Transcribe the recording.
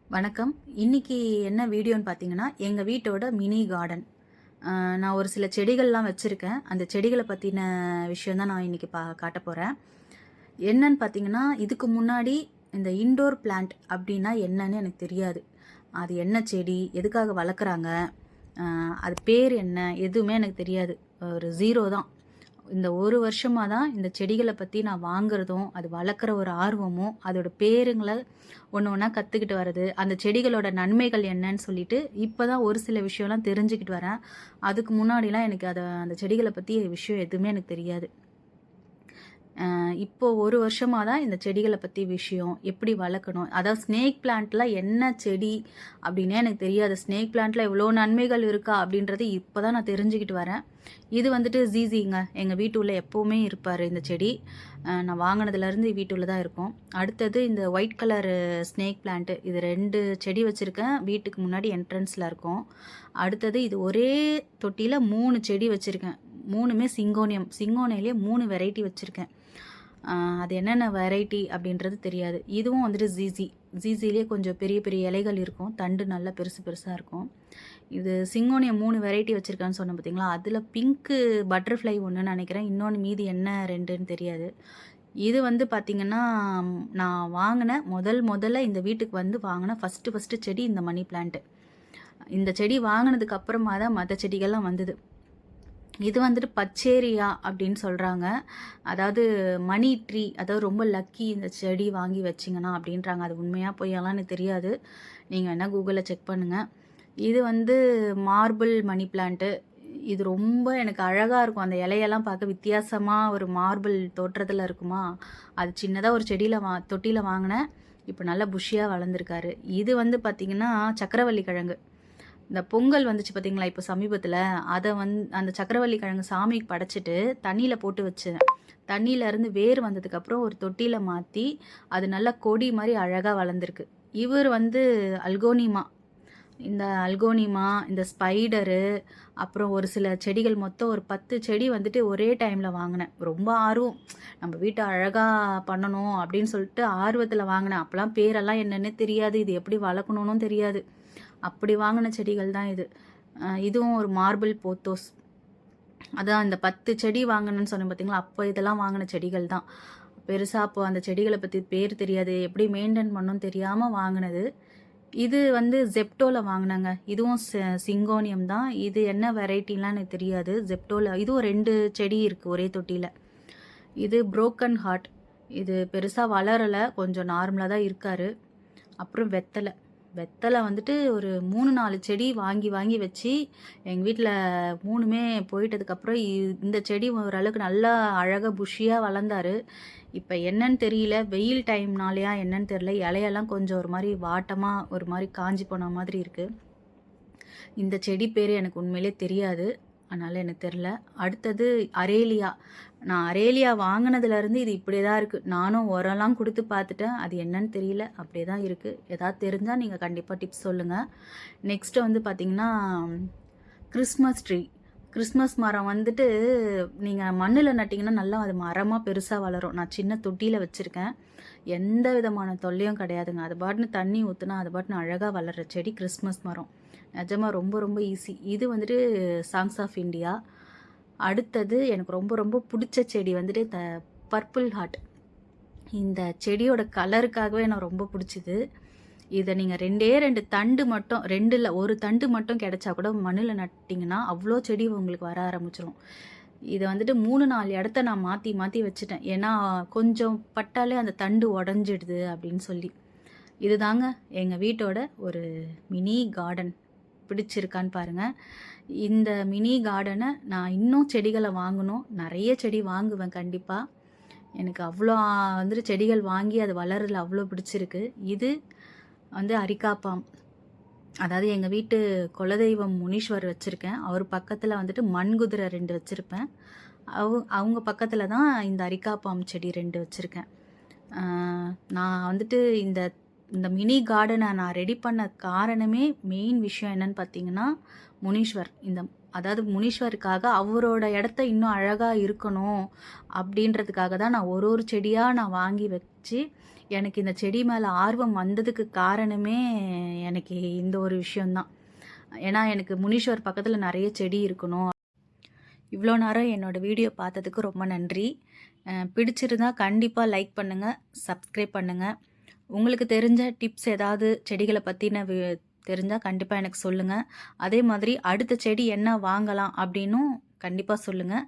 வணக்கம். இன்னைக்கு என்ன வீடியோன்னு பார்த்தீங்கன்னா, எங்க வீட்டோட மினி கார்டன். நான் ஒரு சில செடிகள்லாம் வச்சிருக்கேன். அந்த செடிகள பத்தின விஷயம் தான் நான் இன்னைக்கு காட்டப் போறேன். என்னன்னு பார்த்தீங்கன்னா, இதுக்கு முன்னாடி இந்த இன்டோர் பிளான்ட் அப்டின்னா என்னன்னு எனக்கு தெரியாது. அது என்ன செடி? எதுக்காக வளர்க்குறாங்க? அ அது பேர் என்ன? எதுவுமே எனக்கு தெரியாது. ஒரு 0 தான். இந்த ஒரு வருஷமா தான் இந்த செடிகள பத்தி நான் வாங்குறதும், அது வளர்க்குற ஒரு ஆர்வமும், அதோட பேருங்கள ஒண்ணு ஒண்ணா கத்துக்கிட்டு வர்றது, அந்த செடிகளோட நன்மைகள் என்னன்னு சொல்லிட்டு, இப்ப தான் ஒரு சில விஷயம்லாம் தெரிஞ்சுக்கிட்டு வரேன். அதுக்கு முன்னாடிலாம் எனக்கு அந்த செடிகள பத்தி விஷயம் எதுவுமே எனக்கு தெரியாது. இப்போ ஒரு வருஷமா தான் இந்த செடிகள பத்தி விஷயம், எப்படி வளர்க்கணும், அதாவது ஸ்னேக் பிளான்ட்லாம் என்ன செடி அப்படின்னே எனக்கு தெரியாது. ஸ்னேக் பிளான்ட்ல இவ்வளோ நன்மைகள் இருக்கா அப்படின்றது இப்போ தான் நான் தெரிஞ்சுக்கிட்டு வரேன். இது வந்துட்டு ஜீஸிங்க. எங்க வீட்டு உள்ள எப்பவுமே இருப்பாரு இந்த செடி. நான் வாங்குனதுலேருந்து வீட்டுள்ள தான் இருக்கும். அடுத்தது இந்த ஒயிட் கலர் ஸ்னேக் பிளான்ட். இது 2 செடி வச்சிருக்கேன். வீட்டுக்கு முன்னாடி என்ட்ரன்ஸ்ல இருக்கும். அடுத்தது இது ஒரே தொட்டியில 3 செடி வச்சிருக்கேன். 3மே சிங்கோனியம். சிங்கோனியிலேயே 3 வெரைட்டி வச்சிருக்கேன். அது என்னென்ன வெரைட்டி அப்படின்றது தெரியாது. இதுவும் வந்துட்டு ஜீஸி. ஜீஸிலேயே கொஞ்சம் பெரிய பெரிய இலைகள் இருக்கும். தண்டு நல்லா பெருசு பெருசா இருக்கும். இது சிங்கோனியம் 3 வெரைட்டி வச்சிருக்கேன்னு சொன்னேன் பார்த்தீங்களா? அதில பிங்க்கு பட்டர்ஃப்ளை ஒண்ணுன்னு நெனைக்கிறேன். இன்னொன்னு மீதி என்ன 2ன்னு தெரியாது. இது வந்து பார்த்தீங்கன்னா, நான் வாங்குன முதல்ல இந்த வீட்டுக்கு வந்து வாங்குன ஃபர்ஸ்ட்டு செடி இந்த மணி பிளான்ட். இந்த செடி வாங்குனதுக்கு அப்புறமா தான் மத்த செடிகள்லாம் வந்தது. இது வந்துட்டு பச்சேரியா அப்படின்னு சொல்றாங்க. அதாவது மணி ட்ரீ, அதாவது ரொம்ப லக்கி இந்த செடி வாங்கி வச்சீங்கன்னா அப்படின்றாங்க. அது உண்மையா பொய்யாலாம் எனக்கு தெரியாது. நீங்க வேணா Googleல செக் பண்ணுங்க. இது வந்து மார்பிள் மணி பிளான்ட்டு. இது ரொம்ப எனக்கு அழகா இருக்கும். அந்த இலையெல்லாம் பார்க்க வித்தியாசமா ஒரு மார்பிள் தோற்றத்துல இருக்குமா, அது சின்னதா ஒரு தொட்டியில வாங்குனேன். இப்ப நல்லா புஷ்ஷியா வளர்ந்துருக்காரு. இது வந்து பார்த்தீங்கன்னா, சக்கரவள்ளி கிழங்கு. இந்த பொங்கல் வந்துச்சு பார்த்தீங்களா, இப்போ சமீபத்தில, அந்த சக்கரவள்ளி கிழங்கு சாமிக்கு படைச்சிட்டு தண்ணீல போட்டு வச்சேன். தண்ணீல இருந்து வேர் வந்ததுக்கப்புறம் ஒரு தொட்டியில மாத்தி, அது நல்லா கொடி மாரி அழகா வளர்ந்துருக்கு. இவர் வந்து அல்கோனிமா. இந்த அல்கோனிமா, இந்த ஸ்பைடரு, அப்புறம் ஒரு சில செடிகள் மொத்தம் ஒரு 10 செடி வந்துட்டு ஒரே டைம்ல வாங்குனேன். ரொம்ப ஆர்வம். நம்ம வீட்ட அழகா பண்ணணும் அப்படின்னு சொல்லிட்டு ஆர்வத்தில வாங்குனேன். அப்பலாம் பேரெல்லாம் என்னன்னே தெரியாது. இது எப்படி வளர்க்கணும்னும் தெரியாது. அப்படி வாங்குன செடிகள் தான் இது. இதுவும் ஒரு மார்பிள் போத்தோஸ். அதான் இந்த 10 செடி வாங்குனேன்னு சொன்னேன் பார்த்தீங்களா, அப்போ இதெல்லாம் வாங்குன செடிகள் தான். பெருசா அப்போ அந்த செடிகள பத்தி பேர் தெரியாது. எப்படி மெயின்டெயின் பண்ணணும்னு தெரியாம வாங்குனது. இது வந்து ஜெப்டோல வாங்குனேங்க. இதுவும் சிங்கோனியம் தான். இது என்ன வெரைட்டிலாம் எனக்கு தெரியாது. ஜெப்டோல இதுவும் 2 செடி இருக்கு ஒரே தொட்டியில. இது புரோக்கன் ஹார்ட். இது பெருசா வளரல. கொஞ்சம் நார்மலா தான் இருக்காரு. அப்புறம் வெத்தலை வந்துட்டு ஒரு 3, 4 செடி வாங்கி வாங்கி வச்சு, எங்க வீட்ல 3மே போயிட்டதுக்கப்புறம் இந்த செடி ஓரளவுக்கு நல்லா அழகா புஷ்ஷியா வளர்ந்தாரு. இப்ப என்னன்னு தெரியல. வெயில் டைம்னாலயா என்னன்னு தெரியல. இலையெல்லாம் கொஞ்சம் ஒரு மாரி வாட்டமா, ஒரு மாரி காஞ்சு போன மாதிரி இருக்கு. இந்த செடி பேரு எனக்கு உண்மையிலே தெரியாது. அதனால எனக்கு தெரியல. அடுத்தது அரேலியா. நான் அரேலியா வாங்குனதுலேருந்து இது இப்படியே தான் இருக்கு. நானும் உரம்லாம் குடுத்து பார்த்துட்டேன். அது என்னன்னு தெரியல. அப்படியே தான் இருக்கு. ஏதாவது தெரிஞ்சா நீங்க கண்டிப்பா டிப்ஸ் சொல்லுங்க. நெக்ஸ்ட்டு வந்து பார்த்தீங்கன்னா, கிறிஸ்மஸ் ட்ரீ. கிறிஸ்மஸ் மரம் வந்துட்டு நீங்க மண்ணுல நட்டீங்கன்னா நல்லா அது மரமா பெருசா வளரும். நான் சின்ன தொட்டியில வச்சிருக்கேன். எந்த விதமான தொல்லையும் கிடையாதுங்க. அது பாட்டுன்னு தண்ணி ஊத்துனா அது பாட்டுன்னு அழகா வளர்ற செடி கிறிஸ்மஸ் மரம். நிஜமா ரொம்ப ரொம்ப ஈஸி. இது வந்துட்டு சாங்ஸ் ஆஃப் இண்டியா. அடுத்தது எனக்கு ரொம்ப ரொம்ப புடிச்ச செடி வந்துட்டு பர்பிள் ஹார்ட். இந்த செடியோட கலருக்காகவே எனக்கு ரொம்ப புடிச்சது. இத நீங்க 2டே 2 தண்டு மட்டும் 2 இல்ல 1 தண்டு மட்டும் கிடைச்சா கூட மண்ணுல நட்டீங்கன்னா, அவ்ளோ செடி உங்களுக்கு வர ஆரம்பிச்சுரும். இத வந்துட்டு 3, 4 இடத்த நான் மாத்தி மாத்தி வச்சுட்டேன். ஏன்னா, கொஞ்சம் பட்டாலே அந்த தண்டு உடைஞ்சிடுது அப்படின்னு சொல்லி. இதுதாங்க எங்க வீட்டோட ஒரு மினி கார்டன். பிடிச்சிருக்கான்னு பாருங்க. இந்த மினி கார்டன நான் இன்னும் செடிகள வாங்கணும். நெறைய செடி வாங்குவேன் கண்டிப்பா. எனக்கு அவ்ளோ வந்துட்டு செடிகள் வாங்கி அது வளர்றதுல அவ்ளோ பிடிச்சிருக்கு. இது வந்து அரிக்காப்பாம். அதாவது எங்க வீட்டு குலதெய்வம் முனீஸ்வர் வச்சிருக்கேன். அவர் பக்கத்துல வந்துட்டு மண்குதிரை 2 வச்சிருப்பேன். அவங்க பக்கத்துல தான் இந்த அரிக்காப்பாம் செடி 2 வச்சிருக்கேன். ஆ நான் வந்துட்டு இந்த இந்த மினி கார்டன நான் ரெடி பண்ண காரணமே மெயின் விஷயம் என்னன்னு பார்த்தீங்கன்னா, முனீஸ்வர். அதாவது முனீஸ்வருக்காக அவரோட இடத்த இன்னும் அழகா இருக்கணும் அப்படின்றதுக்காக தான் நான் ஒரு ஒரு செடியா நான் வாங்கி வச்சு, எனக்கு இந்த செடி மேலே ஆர்வம் வந்ததுக்கு காரணமே எனக்கு இந்த ஒரு விஷயந்தான். ஏன்னா எனக்கு முனீஸ்வர் பக்கத்தில் நிறைய செடி இருக்கணும். இவ்வளோ நேரம் என்னோடய வீடியோ பார்த்ததுக்கு ரொம்ப நன்றி. பிடிச்சிருந்தா கண்டிப்பாக லைக் பண்ணுங்கள், சப்ஸ்கிரைப் பண்ணுங்கள். உங்களுக்கு தெரிஞ்ச டிப்ஸ் ஏதாவது செடிகளை பற்றின தெரிஞ்சால் கண்டிப்பாக எனக்கு சொல்லுங்கள். அதே மாதிரி அடுத்த செடி என்ன வாங்கலாம் அப்படின்னும் கண்டிப்பாக சொல்லுங்கள்.